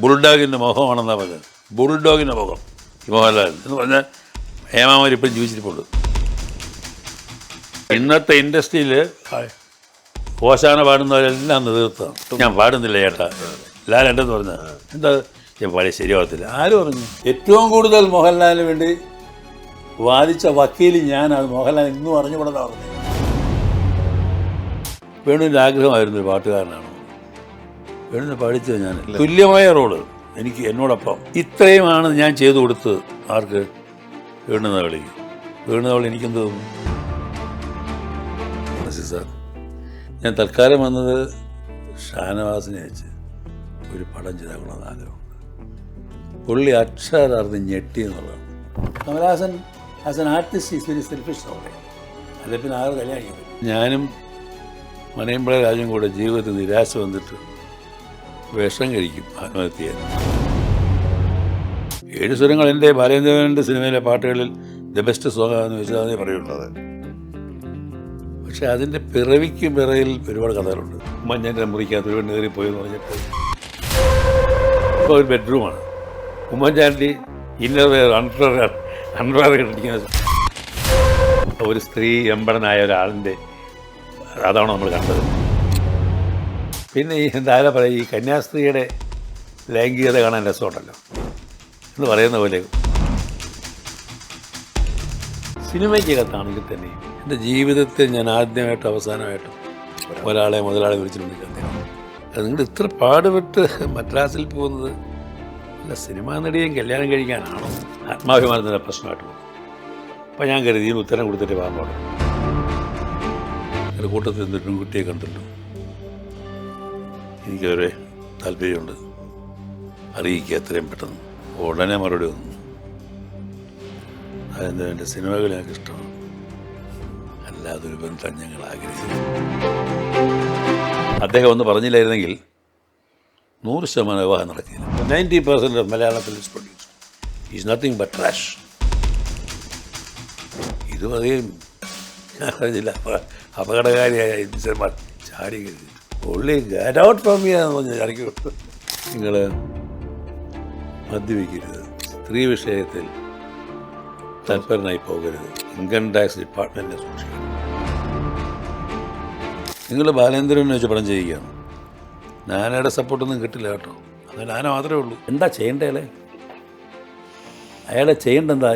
ബുൾഡോഗിൻ്റെ മുഖമാണെന്നാണ് പറഞ്ഞത്. ബുൾഡോഗിൻ്റെ മുഖം ഈ മോഹൻലാൽ എന്ന് പറഞ്ഞാൽ ഹേമാമാർ ഇപ്പോഴും ജീവിച്ചിരിപ്പുള്ളൂ. ഇന്നത്തെ ഇൻഡസ്ട്രിയിൽ ഓശാന പാടുന്നവരെല്ലാം നേതൃത്വം. ഞാൻ പാടുന്നില്ല ചേട്ടാ, ലാലേട്ടെന്ന് പറഞ്ഞാൽ എന്താ ഞാൻ പാടിയ ശരിയാവത്തില്ല. ആര് പറഞ്ഞു? ഏറ്റവും കൂടുതൽ മോഹൻലാലിന് വേണ്ടി വാദിച്ച വക്കീൽ ഞാൻ. അത് മോഹൻലാൽ ഇന്നും അറിഞ്ഞുകൂടാ പറഞ്ഞു. വേണുവിൻ്റെ ആഗ്രഹമായിരുന്നു ഒരു പാട്ടുകാരനാണ്. വേണുവിനെ പഠിച്ചത് ഞാൻ. തുല്യമായ റോള് എനിക്ക് എന്നോടൊപ്പം. ഇത്രയുമാണ് ഞാൻ ചെയ്തു കൊടുത്തത്. ആർക്ക്? വേണുനവളിക്ക്. വേണുനവളി എനിക്കെന്ത് തോന്നുന്നു സാർ? ഞാൻ തൽക്കാലം വന്നത് ഷാനവാസിനെ വെച്ച് ഒരു പടം ചെയ്താക്കണമെന്ന് ആഗ്രഹമുണ്ട്. പുള്ളി അക്ഷരാർത്ഥം ഞെട്ടി എന്നുള്ളതാണ്. Kamal Haasan as an artist is very selfish അവിടെ. അല്ലെ പിന്നെ ആറ് കല്യാണം. ഞാനും മനയമ്പള രാജും കൂടെ ജീവിതത്തിൽ നിരാശ വന്നിട്ട് വിഷം കഴിക്കും ആത്മഹത്യ ചെയ്യാൻ. 7 സ്വരങ്ങൾ എൻ്റെ ബാലേന്ദ്രൻ്റെ സിനിമയിലെ പാട്ടുകളിൽ ദ ബെസ്റ്റ് സോങ് ആണെന്ന് വെച്ചാൽ അതേ പറയുള്ളത്. പക്ഷെ അതിൻ്റെ പിറവിക്ക് പിറയിൽ ഒരുപാട് കഥകളുണ്ട്. ഉമ്മൻചാണ്ടിയുടെ മുറിക്കകത്ത് ഒരു കയറിപ്പോയെന്ന് പറഞ്ഞിട്ട് ഇപ്പോൾ ഒരു ബെഡ്റൂമാണ്. ഉമ്മൻചാണ്ടി ഇന്നർവെയർ അണ്ടർവെയർ കണ്ടിരിക്കുന്നത് ഒരു സ്ത്രീ എമ്പടനായ ഒരാളിൻ്റെ അതാണ് നമ്മൾ കണ്ടത്. പിന്നെ ഈ എന്താ പറയുക, ഈ കന്യാസ്ത്രീയുടെ ലൈംഗികത കാണാൻ രസമുണ്ടല്ലോ എന്ന് പറയുന്ന പോലെ സിനിമയ്ക്കകത്താണെങ്കിൽ തന്നെ എൻ്റെ ജീവിതത്തിൽ ഞാൻ ആദ്യമായിട്ടും അവസാനമായിട്ടും ഒരാളെ മുതലാളെ വിളിച്ചിട്ടുണ്ട്. അത് നിങ്ങൾ ഇത്ര പാടുപെട്ട് മദ്രാസിൽ പോകുന്നത് അല്ല സിനിമാ നടിയും കല്യാണം കഴിക്കാനാണോ? ആത്മാഭിമാനത്തിൻ്റെ പ്രശ്നമായിട്ട് പോകും. അപ്പം ഞാൻ കരുതി ഇതിന് ഉത്തരം കൊടുത്തിട്ട് പറഞ്ഞോളൂ. എൻ്റെ കൂട്ടത്തിൽ നിന്ന് പെൺകുട്ടിയെ കണ്ടിട്ടുണ്ട്. എനിക്കവരെ താല്പര്യമുണ്ട്, അറിയിക്കുക എത്രയും പെട്ടെന്ന്. ഉടനെ മറുപടി വന്നു. അതെന്താ എൻ്റെ സിനിമകൾ ഞങ്ങൾക്ക് ഇഷ്ടമാണ്, അല്ലാതൊരു ബന്ധം ഞങ്ങൾ ആഗ്രഹിക്കുന്നു. അദ്ദേഹം ഒന്ന് പറഞ്ഞില്ലായിരുന്നെങ്കിൽ 100% വിവാഹം നടക്കില്ല. 90% of Malayalam films produce is nothing but trash. ഇതും അധികം അറിയില്ല. അപകടകാരിയായ ഇൻസന്മാർ ചാടി കഴിഞ്ഞു ഉള്ളി ഗെറ്റ് ഔട്ട് ഫ്രം ഹിയർ എന്ന് പറഞ്ഞ് ഇറക്കി കൊടുത്തു. നിങ്ങൾ മദ്യപിക്കരുത്, സ്ത്രീ വിഷയത്തിൽ തൽപരനായി പോകരുത്, ഇൻകം ടാക്സ് ഡിപ്പാർട്ട്മെൻറ്റിനെ സൂക്ഷിക്കണം. നിങ്ങൾ ബാലേന്ദ്രനെ വെച്ച് പടം ചെയ്യുകയാണ്. നാനയുടെ സപ്പോർട്ടൊന്നും കിട്ടില്ല കേട്ടോ. അത് നാന മാത്രമേ ഉള്ളൂ. എന്താ ചെയ്യേണ്ടേ? അയാളെ ചെയ്യേണ്ടെന്താ?